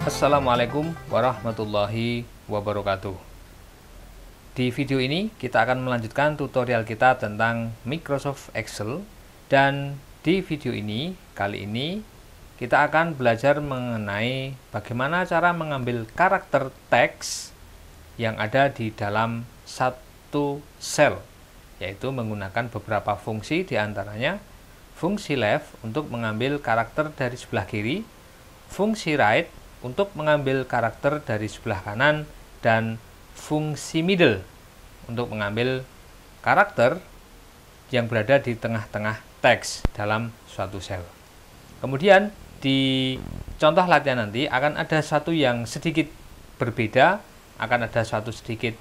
Assalamualaikum warahmatullahi wabarakatuh. Di video ini kita akan melanjutkan tutorial kita tentang Microsoft Excel, dan di video ini kali ini kita akan belajar mengenai bagaimana cara mengambil karakter teks yang ada di dalam satu sel, yaitu menggunakan beberapa fungsi, diantaranya fungsi left untuk mengambil karakter dari sebelah kiri, fungsi right untuk mengambil karakter dari sebelah kanan, dan fungsi middle untuk mengambil karakter yang berada di tengah-tengah teks dalam suatu sel. Kemudian di contoh latihan nanti akan ada satu yang sedikit berbeda, akan ada suatu sedikit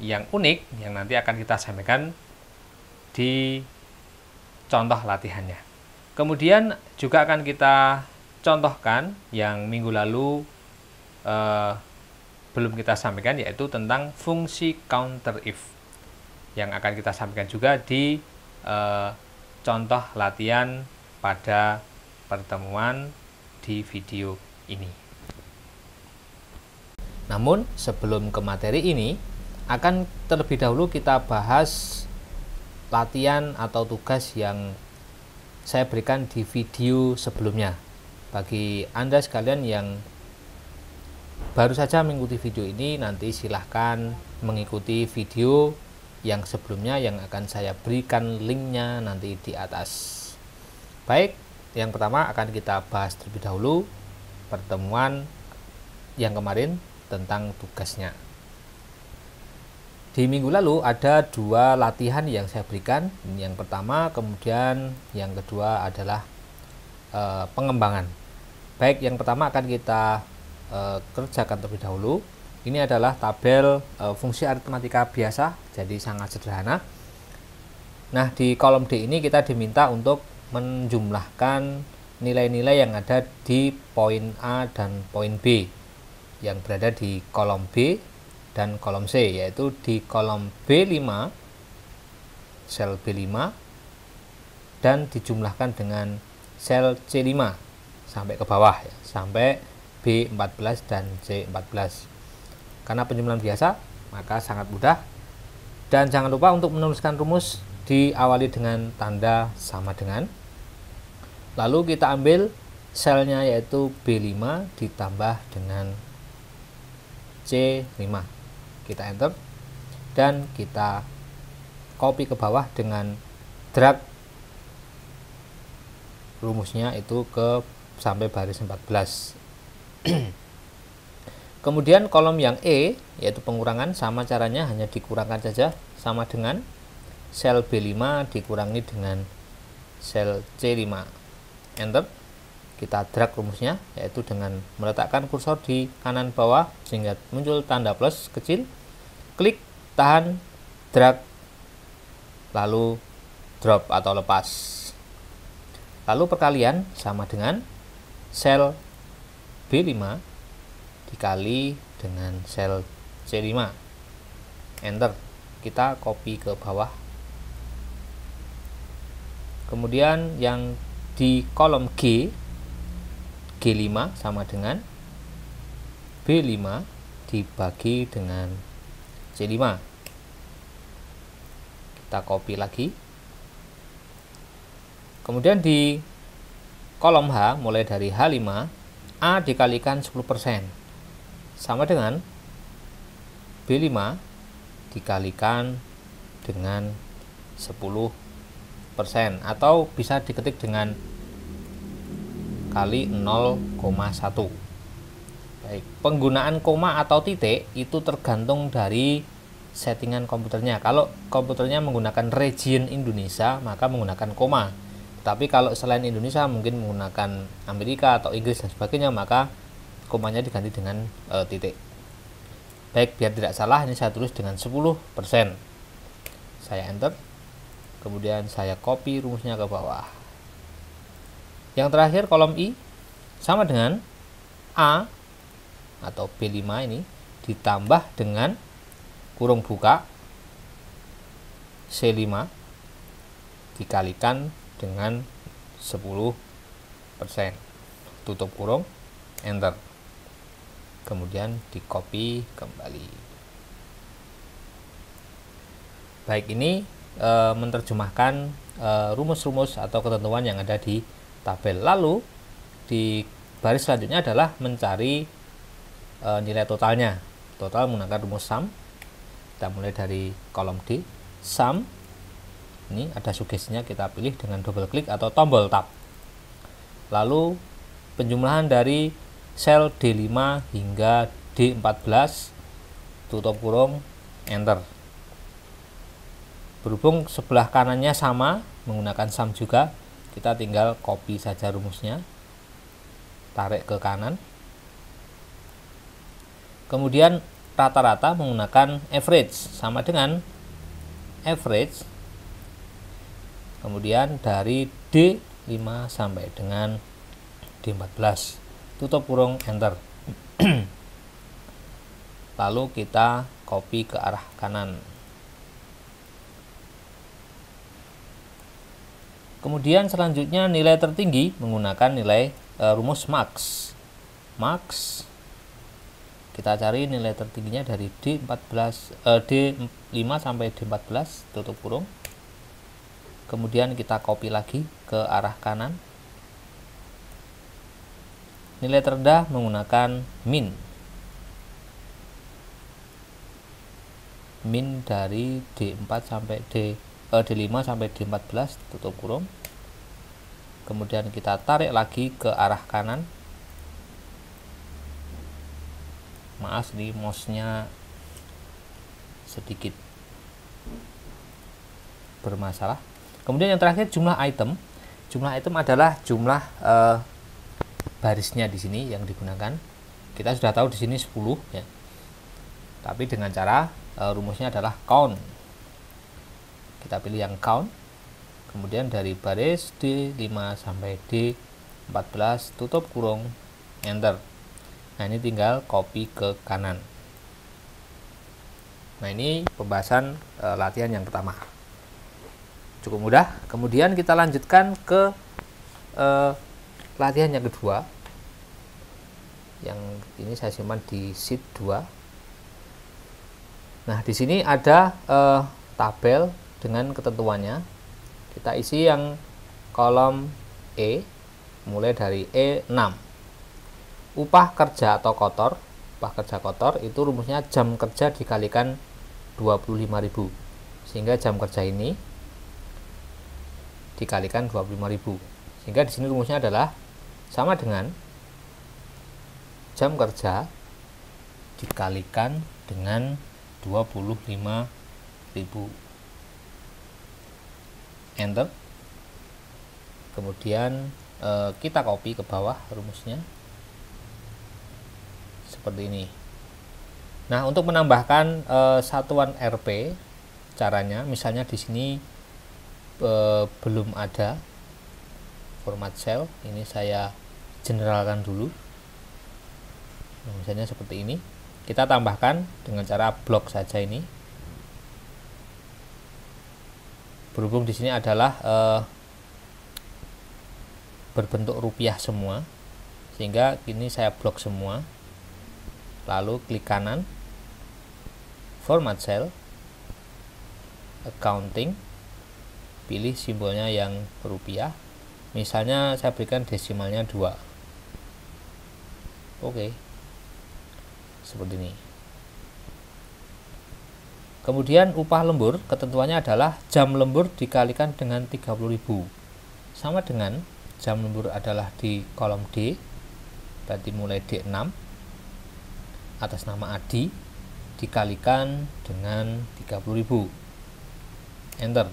yang unik yang nanti akan kita sampaikan di contoh latihannya. Kemudian juga akan kita contohkan yang minggu lalu belum kita sampaikan, yaitu tentang fungsi counter if, yang akan kita sampaikan juga di contoh latihan pada pertemuan di video ini. Namun sebelum ke materi ini, akan terlebih dahulu kita bahas latihan atau tugas yang saya berikan di video sebelumnya. Bagi Anda sekalian yang baru saja mengikuti video ini, nanti silahkan mengikuti video yang sebelumnya yang akan saya berikan linknya nanti di atas. Baik, yang pertama akan kita bahas terlebih dahulu pertemuan yang kemarin tentang tugasnya. Di minggu lalu ada dua latihan yang saya berikan, yang pertama, kemudian yang kedua adalah pengembangan. Baik, yang pertama akan kita kerjakan terlebih dahulu. Ini adalah tabel fungsi aritmatika biasa, jadi sangat sederhana. Nah, di kolom D ini kita diminta untuk menjumlahkan nilai-nilai yang ada di poin A dan poin B yang berada di kolom B dan kolom C, yaitu di kolom B5, sel B5, dan dijumlahkan dengan sel C5 sampai ke bawah, ya, sampai B14 dan C14. Karena penjumlahan biasa, maka sangat mudah. Dan jangan lupa untuk menuliskan rumus diawali dengan tanda sama dengan. Lalu kita ambil selnya, yaitu B5 ditambah dengan C5. Kita enter dan kita copy ke bawah dengan drag rumusnya itu ke sampai baris 14. Kemudian kolom yang E, yaitu pengurangan, sama caranya, hanya dikurangkan saja, sama dengan sel B5 dikurangi dengan sel C5. Enter. Kita drag rumusnya, yaitu dengan meletakkan kursor di kanan bawah sehingga muncul tanda plus kecil. Klik, tahan, drag, lalu drop atau lepas. Lalu perkalian sama dengan sel B5 dikali dengan sel C5. Enter. Kita copy ke bawah. Kemudian yang di kolom G, G5 sama dengan B5 dibagi dengan C5. Kita copy lagi. Kemudian di kolom H, mulai dari H5, A dikalikan 10% sama dengan B5 dikalikan dengan 10%, atau bisa diketik dengan kali 0,1. Baik, penggunaan koma atau titik itu tergantung dari settingan komputernya. Kalau komputernya menggunakan region Indonesia, maka menggunakan koma. Tapi kalau selain Indonesia, mungkin menggunakan Amerika atau Inggris dan sebagainya, maka komanya diganti dengan titik. Baik, biar tidak salah, ini saya tulis dengan 10%. Saya enter. Kemudian saya copy rumusnya ke bawah. Yang terakhir kolom I sama dengan A atau B5 ini ditambah dengan kurung buka C5 dikalikan dengan 10%. Tutup kurung. enter. Kemudian di copy kembali. Baik, ini menerjemahkan rumus-rumus atau ketentuan yang ada di tabel. Lalu di baris selanjutnya adalah mencari nilai totalnya. Total menggunakan rumus sum. Kita mulai dari kolom D, sum. Ini ada sugestinya, kita pilih dengan double klik atau tombol tab. Lalu penjumlahan dari sel D5 hingga D14, tutup kurung, enter. Berhubung sebelah kanannya sama, menggunakan sum juga, kita tinggal copy saja rumusnya, tarik ke kanan. Kemudian rata-rata menggunakan average, sama dengan average. Kemudian dari D5 sampai dengan D14, tutup kurung, enter. Lalu kita copy ke arah kanan. Kemudian selanjutnya nilai tertinggi menggunakan nilai rumus max. Max, kita cari nilai tertingginya dari D5 sampai D14, tutup kurung. Kemudian kita copy lagi ke arah kanan. Nilai terendah menggunakan min. Min dari D5 sampai D14, tutup kurung. Kemudian kita tarik lagi ke arah kanan. Maaf, di mouse-nya sedikit bermasalah. Kemudian yang terakhir jumlah item. Jumlah item adalah jumlah barisnya di sini yang digunakan. Kita sudah tahu di sini 10 ya. Tapi dengan cara rumusnya adalah count. Kita pilih yang count. Kemudian dari baris D5 sampai D14, tutup kurung, enter. Nah, ini tinggal copy ke kanan. Nah, ini pembahasan latihan yang pertama. Cukup mudah. Kemudian kita lanjutkan ke latihan yang kedua. Yang ini saya simpan di sheet 2. Nah, di sini ada tabel dengan ketentuannya. Kita isi yang kolom E, mulai dari E6. Upah kerja atau kotor. Upah kerja kotor itu rumusnya jam kerja dikalikan 25.000. Sehingga jam kerja ini dikalikan 25.000. Sehingga di sini rumusnya adalah sama dengan jam kerja dikalikan dengan 25.000. Enter. Kemudian kita copy ke bawah rumusnya seperti ini. Nah, untuk menambahkan satuan Rp, caranya misalnya di sini belum ada format cell, ini saya generalkan dulu. Nah, misalnya seperti ini, kita tambahkan dengan cara blok saja ini. Berhubung di sini adalah berbentuk rupiah semua, sehingga ini saya blok semua. Lalu klik kanan, format cell, accounting, pilih simbolnya yang rupiah. Misalnya saya berikan desimalnya 2. Oke. Seperti ini. Kemudian upah lembur, ketentuannya adalah jam lembur dikalikan dengan 30.000. Sama dengan jam lembur adalah di kolom D, berarti mulai D6, atas nama Adi, dikalikan dengan 30.000. Enter.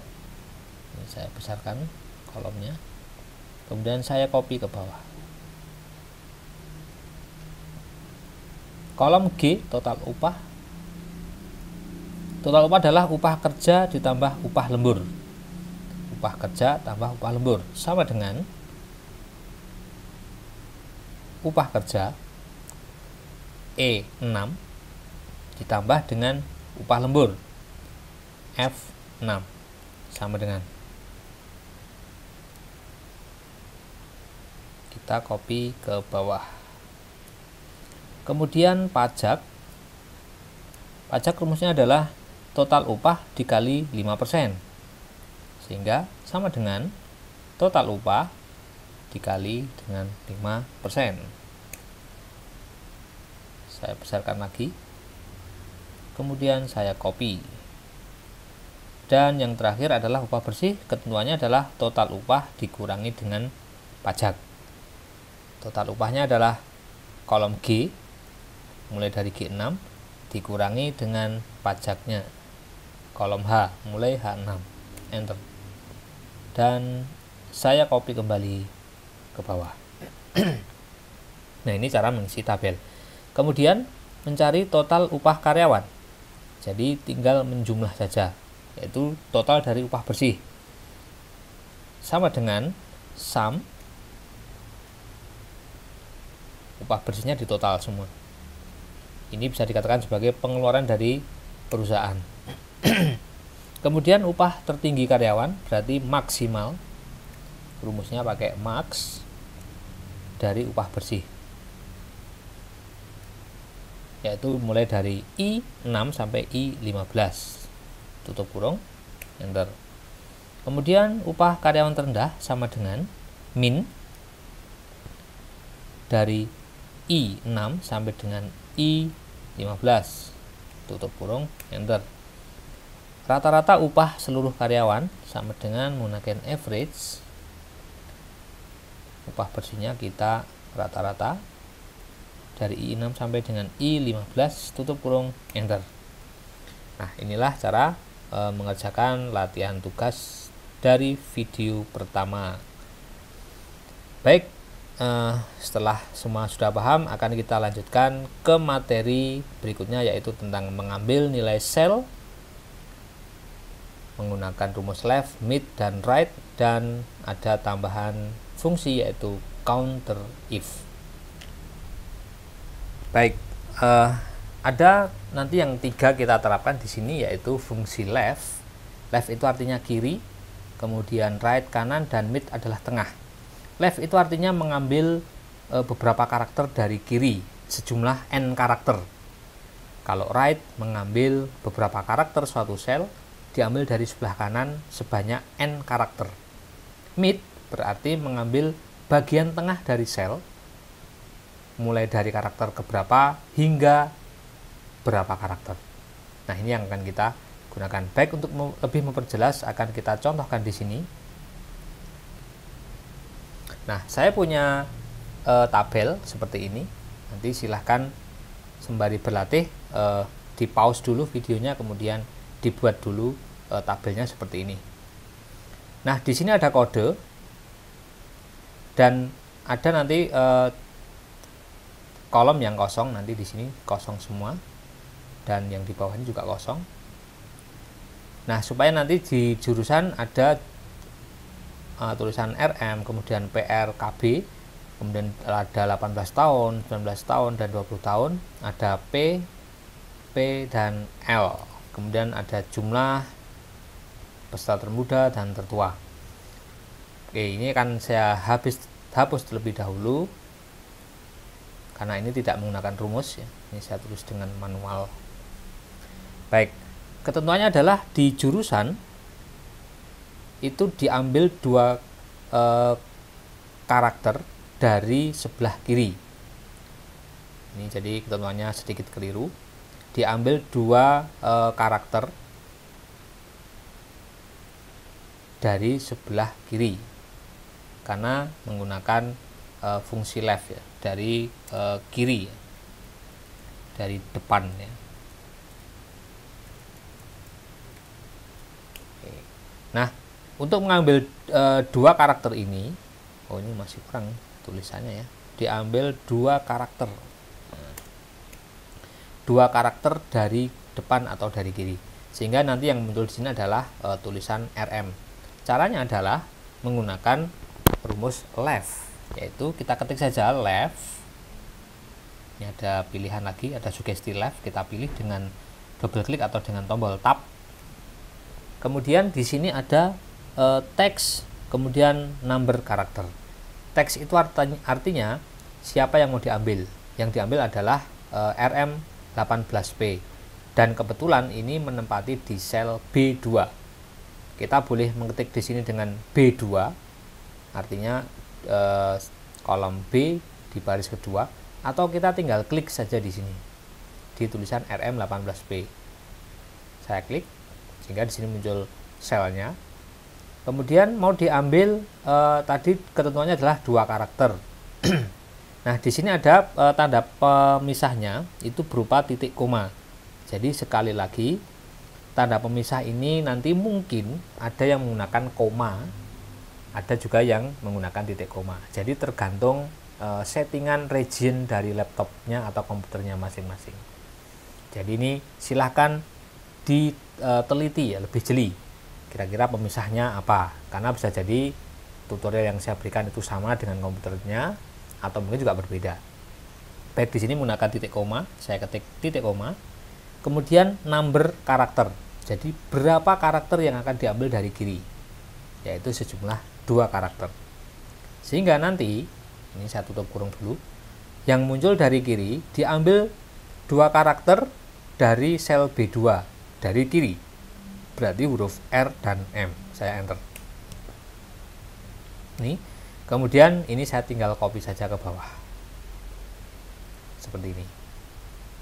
Ini saya besarkan kolomnya. Kemudian saya copy ke bawah. Kolom G, total upah. Total upah adalah upah kerja ditambah upah lembur. Upah kerja tambah upah lembur sama dengan upah kerja E6 ditambah dengan upah lembur F6 sama dengan. Kita copy ke bawah. Kemudian pajak. Pajak rumusnya adalah total upah dikali 5%. Sehingga sama dengan total upah dikali dengan 5%. Saya besarkan lagi. Kemudian saya copy. Dan yang terakhir adalah upah bersih. Ketentuannya adalah total upah dikurangi dengan pajak. Total upahnya adalah kolom G, mulai dari G6, dikurangi dengan pajaknya. Kolom H, mulai H6. Enter. Dan saya copy kembali ke bawah. Nah, ini cara mengisi tabel. Kemudian mencari total upah karyawan. Jadi tinggal menjumlah saja, yaitu total dari upah bersih. Sama dengan sum, upah bersihnya ditotal semua. Ini bisa dikatakan sebagai pengeluaran dari perusahaan. Kemudian upah tertinggi karyawan berarti maksimal. Rumusnya pakai max dari upah bersih, yaitu mulai dari I6 sampai I15. Tutup kurung, enter. Kemudian upah karyawan terendah sama dengan min dari I6 sampai dengan I15. Tutup kurung, enter. Rata-rata upah seluruh karyawan sama dengan menggunakan average. Upah bersihnya kita rata-rata dari I6 sampai dengan I15, tutup kurung, enter. Nah, inilah cara mengerjakan latihan tugas dari video pertama. Baik, setelah semua sudah paham, akan kita lanjutkan ke materi berikutnya, yaitu tentang mengambil nilai sel menggunakan rumus left, mid, dan right, dan ada tambahan fungsi yaitu counter if. Baik, ada nanti yang 3 kita terapkan di sini, yaitu fungsi left. Left itu artinya kiri, kemudian right kanan, dan mid adalah tengah. Left itu artinya mengambil beberapa karakter dari kiri, sejumlah n karakter. Kalau right mengambil beberapa karakter suatu sel, diambil dari sebelah kanan sebanyak n karakter. Mid berarti mengambil bagian tengah dari sel, mulai dari karakter keberapa hingga berapa karakter. Nah, ini yang akan kita gunakan. Baik, untuk lebih memperjelas akan kita contohkan di sini. Nah, saya punya tabel seperti ini. Nanti silahkan sembari berlatih di pause dulu videonya, kemudian dibuat dulu tabelnya seperti ini. Nah, di sini ada kode dan ada nanti kolom yang kosong, nanti di sini kosong semua, dan yang di bawah ini juga kosong. Nah, supaya nanti di jurusan ada tulisan RM, kemudian PR, KB, kemudian ada 18 tahun, 19 tahun, dan 20 tahun, ada P, dan L, kemudian ada jumlah peserta termuda dan tertua. Oke, ini akan saya hapus terlebih dahulu karena ini tidak menggunakan rumus ya. Ini saya tulis dengan manual. Baik, ketentuannya adalah di jurusan itu diambil 2 karakter dari sebelah kiri. Ini jadi ketentuannya sedikit keliru. Diambil 2 karakter dari sebelah kiri karena menggunakan fungsi left ya, dari kiri ya, dari depan ya. Oke. Nah, untuk mengambil 2 karakter ini, oh ini masih kurang tulisannya ya, diambil 2 karakter, 2 karakter dari depan atau dari kiri, sehingga nanti yang muncul di sini adalah tulisan RM. Caranya adalah menggunakan rumus left, yaitu kita ketik saja left. Ini ada pilihan lagi, ada sugesti left, kita pilih dengan double klik atau dengan tombol tab. Kemudian di sini ada teks, kemudian number karakter. Teks itu artinya siapa yang mau diambil. Yang diambil adalah RM18P, dan kebetulan ini menempati di sel B2. Kita boleh mengetik di sini dengan B2, artinya kolom B di baris kedua, atau kita tinggal klik saja di sini di tulisan RM18P. Saya klik sehingga di sini muncul selnya. Kemudian mau diambil tadi ketentuannya adalah 2 karakter. Nah, di sini ada tanda pemisahnya itu berupa titik koma. Jadi sekali lagi, tanda pemisah ini nanti mungkin ada yang menggunakan koma, ada juga yang menggunakan titik koma. Jadi tergantung settingan region dari laptopnya atau komputernya masing-masing. Jadi ini silahkan diteliti ya lebih jeli. Kira-kira pemisahnya apa? Karena bisa jadi tutorial yang saya berikan itu sama dengan komputernya atau mungkin juga berbeda. Baik, di sini menggunakan titik koma, saya ketik titik koma. Kemudian number karakter, jadi berapa karakter yang akan diambil dari kiri, yaitu sejumlah 2 karakter. Sehingga nanti, ini saya tutup kurung dulu, yang muncul dari kiri diambil 2 karakter dari sel B2 dari kiri, berarti huruf R dan M. Saya enter. Nih, kemudian ini saya tinggal copy saja ke bawah, seperti ini.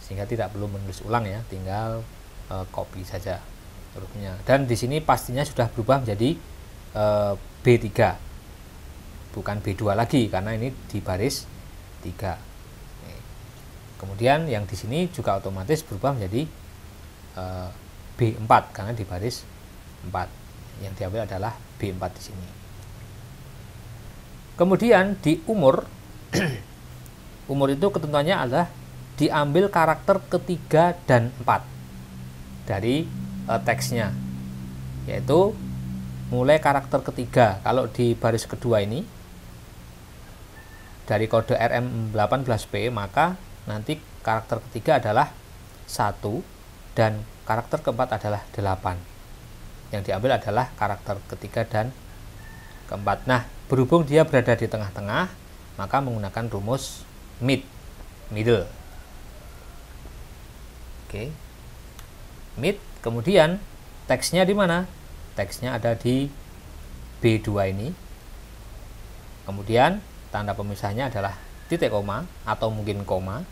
Sehingga tidak perlu menulis ulang ya, tinggal copy saja hurufnya. Dan di sini pastinya sudah berubah menjadi B3, bukan B2 lagi karena ini di baris 3. Kemudian yang di sini juga otomatis berubah menjadi B4 karena di baris 4. Yang diambil adalah B4 di sini. Kemudian di umur umur itu ketentuannya adalah diambil karakter ketiga dan 4 dari teksnya, yaitu mulai karakter ketiga. Kalau di baris kedua ini dari kode RM18P, maka nanti karakter ketiga adalah 1 dan karakter keempat adalah 8. Yang diambil adalah karakter ketiga dan keempat. Nah, berhubung dia berada di tengah-tengah, maka menggunakan rumus middle. Oke. Mid, kemudian teksnya di mana? Teksnya ada di B2 ini. Kemudian tanda pemisahnya adalah titik koma atau mungkin koma.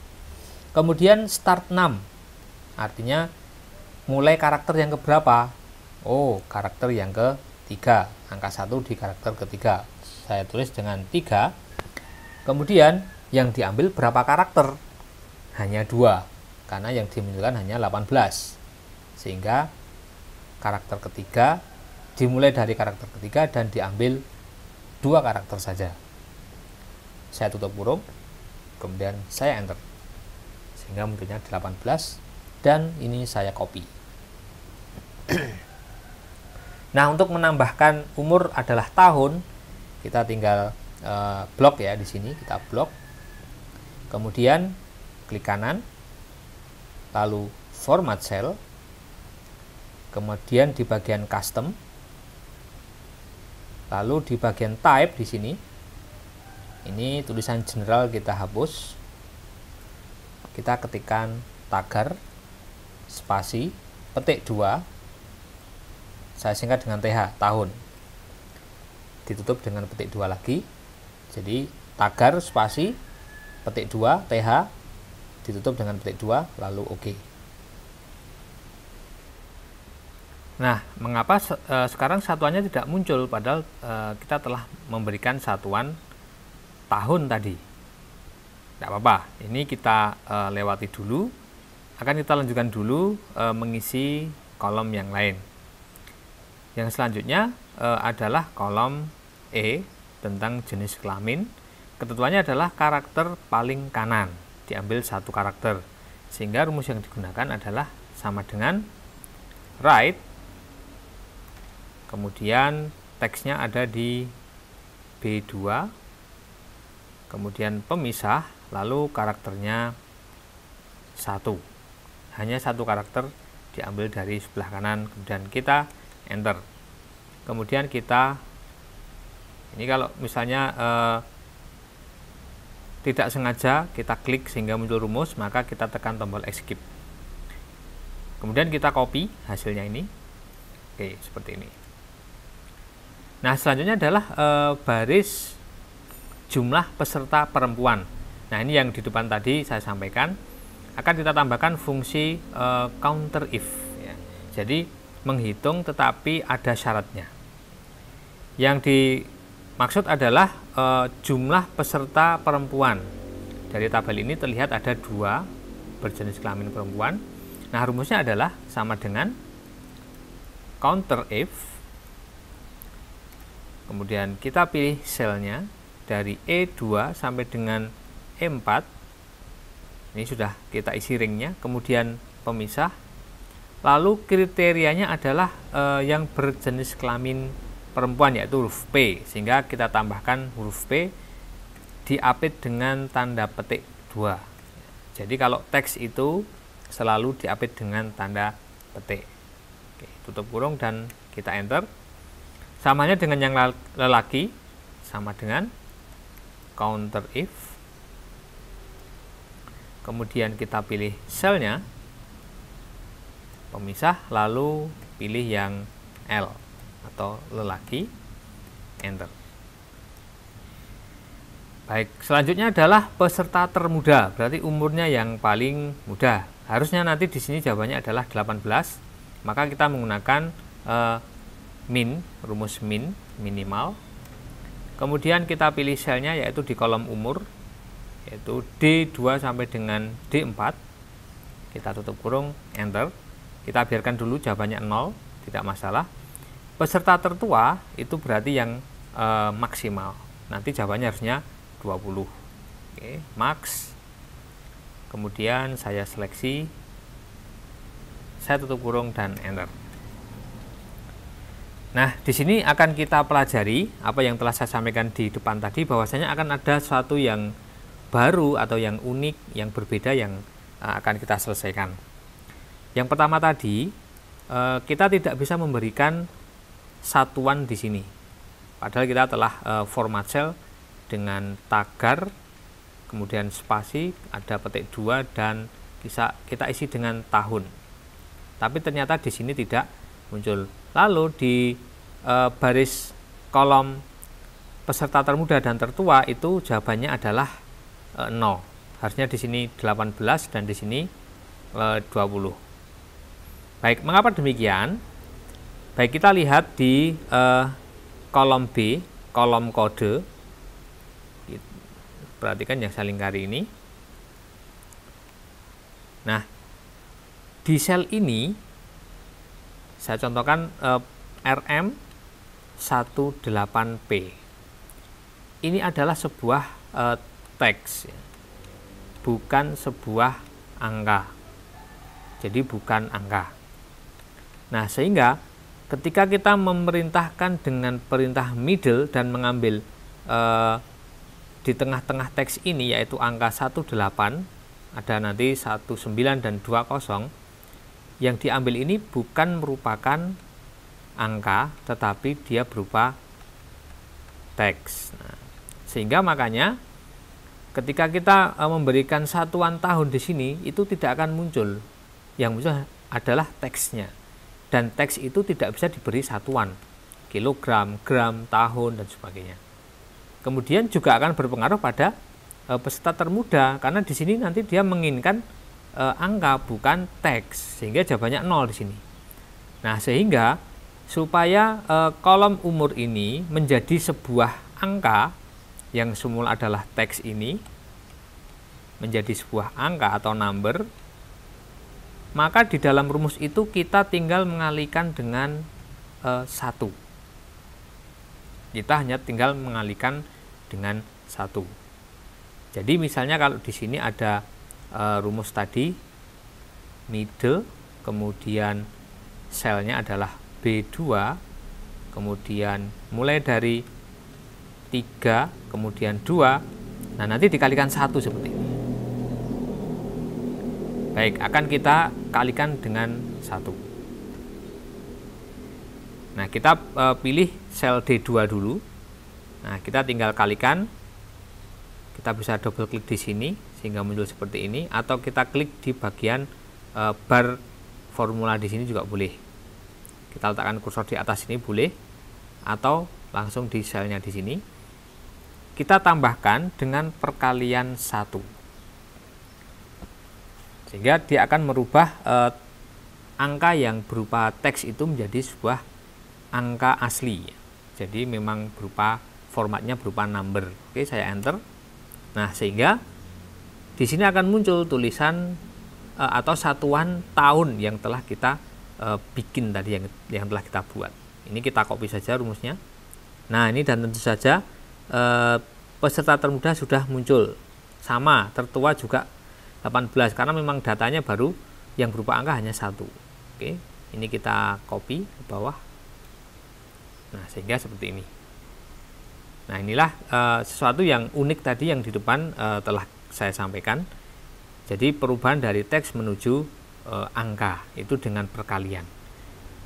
Kemudian start 6, artinya mulai karakter yang keberapa? Oh, karakter yang ketiga, angka 1 di karakter ketiga. Saya tulis dengan 3. Kemudian yang diambil berapa karakter? Hanya 2, karena yang dimunculkan hanya 18. Sehingga karakter ketiga dimulai dari karakter ketiga dan diambil 2 karakter saja. Saya tutup kurung, kemudian saya enter. Sehingga munculnya 18 dan ini saya copy. Nah, untuk menambahkan umur adalah tahun, kita tinggal blok ya, di sini kita blok. Kemudian klik kanan, lalu format cell, kemudian di bagian custom, lalu di bagian type di sini, ini tulisan general kita hapus, kita ketikkan tagar spasi petik 2, saya singkat dengan TH, tahun, ditutup dengan petik 2 lagi, jadi tagar spasi petik 2 TH ditutup dengan petik 2 lalu OK. Nah, mengapa sekarang satuannya tidak muncul padahal kita telah memberikan satuan tahun tadi? Tidak apa-apa, ini kita lewati dulu, akan kita lanjutkan dulu mengisi kolom yang lain. Yang selanjutnya adalah kolom E tentang jenis kelamin. Ketentuannya adalah karakter paling kanan, diambil 1 karakter, sehingga rumus yang digunakan adalah sama dengan right, kemudian teksnya ada di B2, kemudian pemisah, lalu karakternya 1, hanya 1 karakter diambil dari sebelah kanan, kemudian kita enter. Kemudian kita, ini kalau misalnya tidak sengaja kita klik sehingga muncul rumus, maka kita tekan tombol escape. Kemudian kita copy hasilnya ini. Oke, seperti ini. Nah, selanjutnya adalah baris jumlah peserta perempuan. Nah, ini yang di depan tadi saya sampaikan. Akan kita tambahkan fungsi counter if. Ya. Jadi, menghitung tetapi ada syaratnya. Yang dimaksud adalah jumlah peserta perempuan. Dari tabel ini terlihat ada 2 berjenis kelamin perempuan. Nah, rumusnya adalah sama dengan counter if, kemudian kita pilih selnya dari E2 sampai dengan E4. Ini sudah kita isi ringnya, kemudian pemisah. Lalu kriterianya adalah yang berjenis kelamin perempuan, yaitu huruf P, sehingga kita tambahkan huruf P diapit dengan tanda petik 2. Jadi kalau teks itu selalu diapit dengan tanda petik. Oke, tutup kurung dan kita enter. Samanya dengan yang lelaki, sama dengan counter if. Kemudian kita pilih selnya, pemisah, lalu pilih yang L atau lelaki, enter. Baik, selanjutnya adalah peserta termuda, berarti umurnya yang paling muda. Harusnya nanti di sini jawabannya adalah 18, maka kita menggunakan min, rumus min, minimal. Kemudian kita pilih selnya yaitu di kolom umur, yaitu D2 sampai dengan D4. Kita tutup kurung, enter. Kita biarkan dulu jawabannya 0, tidak masalah. Peserta tertua itu berarti yang maksimal. Nanti jawabannya harusnya 20. Oke, max. Kemudian saya seleksi, saya tutup kurung dan enter. Nah, di sini akan kita pelajari apa yang telah saya sampaikan di depan tadi, bahwasanya akan ada sesuatu yang baru atau yang unik, yang berbeda yang akan kita selesaikan. Yang pertama tadi, kita tidak bisa memberikan satuan di sini. Padahal kita telah format cell dengan tagar, kemudian spasi, ada petik 2 dan kita isi dengan tahun. Tapi ternyata di sini tidak muncul. Lalu di baris kolom peserta termuda dan tertua itu jawabannya adalah 0. Harusnya di sini 18 dan di sini 20. Baik, mengapa demikian? Baik, kita lihat di kolom B, kolom kode. Perhatikan yang saya lingkari ini. Nah, di sel ini saya contohkan RM18P. Ini adalah sebuah teks, bukan sebuah angka. Jadi bukan angka. Nah, sehingga ketika kita memerintahkan dengan perintah middle dan mengambil di tengah-tengah teks ini, yaitu angka 18, ada nanti 19 dan 20, yang diambil ini bukan merupakan angka, tetapi dia berupa teks. Nah, sehingga makanya ketika kita memberikan satuan tahun di sini, itu tidak akan muncul. Yang muncul adalah teksnya. Dan teks itu tidak bisa diberi satuan, kilogram, gram, tahun, dan sebagainya. Kemudian juga akan berpengaruh pada peserta termuda, karena di sini nanti dia menginginkan angka bukan teks, sehingga jawabannya 0 di sini. Nah, sehingga supaya kolom umur ini menjadi sebuah angka yang semula adalah teks ini menjadi sebuah angka atau number, maka di dalam rumus itu kita tinggal mengalihkan dengan 1. Kita hanya tinggal mengalihkan dengan 1. Jadi misalnya kalau di sini ada rumus tadi middle, kemudian selnya adalah B2, kemudian mulai dari 3, kemudian 2, nah nanti dikalikan 1 seperti ini. Baik, akan kita kalikan dengan 1. Nah, kita pilih sel D2 dulu. Nah, kita tinggal kalikan kita bisa double klik di sini sehingga muncul seperti ini, atau kita klik di bagian bar formula di sini juga boleh. Kita letakkan kursor di atas ini boleh, atau langsung di selnya di sini. Kita tambahkan dengan perkalian 1. Sehingga dia akan merubah angka yang berupa teks itu menjadi sebuah angka asli. Jadi memang berupa formatnya berupa number. Oke, saya enter. Nah, sehingga di sini akan muncul tulisan atau satuan tahun yang telah kita bikin tadi, yang telah kita buat. Ini kita copy saja rumusnya. Nah, ini dan tentu saja peserta termuda sudah muncul. Sama, tertua juga 18 karena memang datanya baru yang berupa angka hanya 1. Oke, ini kita copy ke bawah. Nah, sehingga seperti ini. Nah, inilah sesuatu yang unik tadi yang di depan telah saya sampaikan. Jadi perubahan dari teks menuju angka itu dengan perkalian.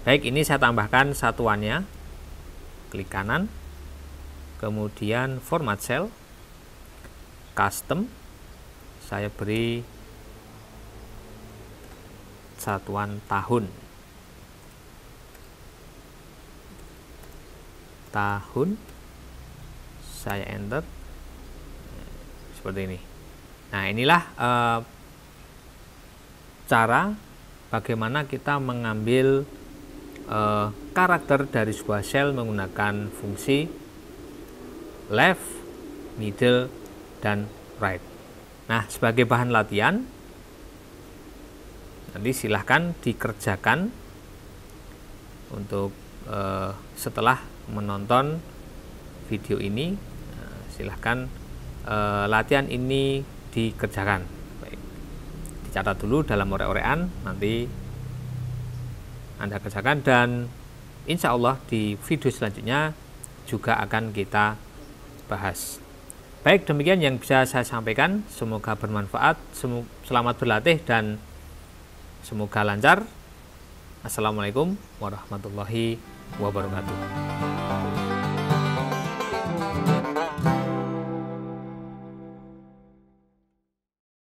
Baik, ini saya tambahkan satuannya. Klik kanan, kemudian format cell, custom, saya beri satuan tahun. Saya enter seperti ini. Nah, inilah cara bagaimana kita mengambil karakter dari sebuah sel menggunakan fungsi left, middle, dan right. Nah, sebagai bahan latihan nanti silahkan dikerjakan untuk setelah menonton video ini. Silahkan latihan ini dikerjakan. Baik, dicatat dulu dalam orek-orekan, nanti Anda kerjakan, dan insya Allah di video selanjutnya juga akan kita bahas. Baik, demikian yang bisa saya sampaikan. Semoga bermanfaat, selamat berlatih, dan semoga lancar. Assalamualaikum warahmatullahi wabarakatuh.